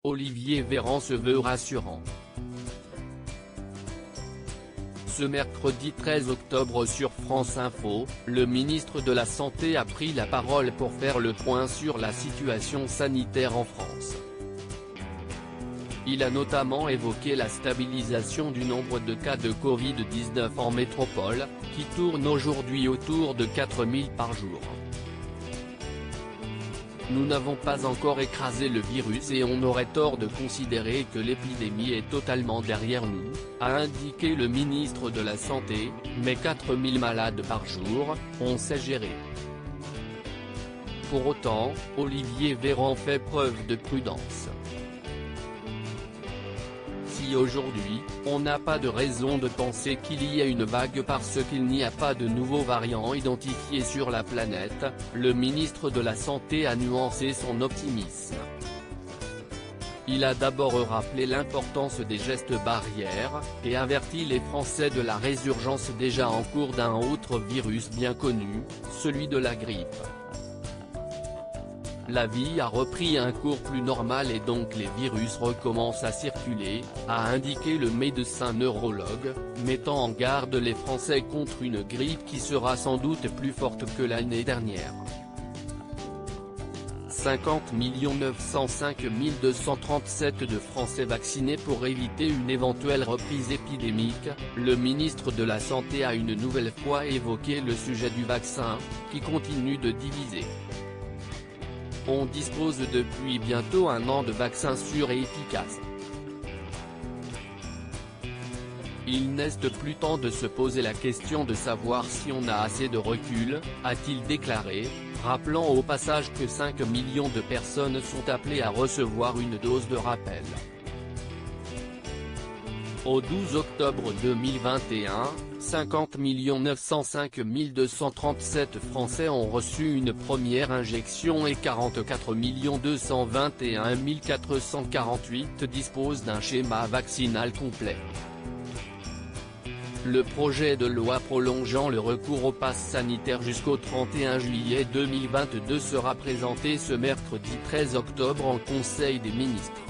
Olivier Véran se veut rassurant. Ce mercredi 13 octobre sur France Info, le ministre de la Santé a pris la parole pour faire le point sur la situation sanitaire en France. Il a notamment évoqué la stabilisation du nombre de cas de Covid-19 en métropole, qui tourne aujourd'hui autour de 4000 par jour. Nous n'avons pas encore écrasé le virus et on aurait tort de considérer que l'épidémie est totalement derrière nous, a indiqué le ministre de la Santé, mais 4000 malades par jour, on sait gérer. Pour autant, Olivier Véran fait preuve de prudence. Si aujourd'hui, on n'a pas de raison de penser qu'il y a une vague parce qu'il n'y a pas de nouveaux variants identifiés sur la planète, le ministre de la Santé a nuancé son optimisme. Il a d'abord rappelé l'importance des gestes barrières, et averti les Français de la résurgence déjà en cours d'un autre virus bien connu, celui de la grippe. La vie a repris un cours plus normal et donc les virus recommencent à circuler, a indiqué le médecin neurologue, mettant en garde les Français contre une grippe qui sera sans doute plus forte que l'année dernière. 50 905 237 de Français vaccinés pour éviter une éventuelle reprise épidémique, le ministre de la Santé a une nouvelle fois évoqué le sujet du vaccin, qui continue de diviser. On dispose depuis bientôt un an de vaccins sûrs et efficaces. Il n'est plus temps de se poser la question de savoir si on a assez de recul, a-t-il déclaré, rappelant au passage que 5 millions de personnes sont appelées à recevoir une dose de rappel. Au 12 octobre 2021, 50 905 237 Français ont reçu une première injection et 44 221 448 disposent d'un schéma vaccinal complet. Le projet de loi prolongeant le recours au pass sanitaire jusqu'au 31 juillet 2022 sera présenté ce mercredi 13 octobre en Conseil des ministres.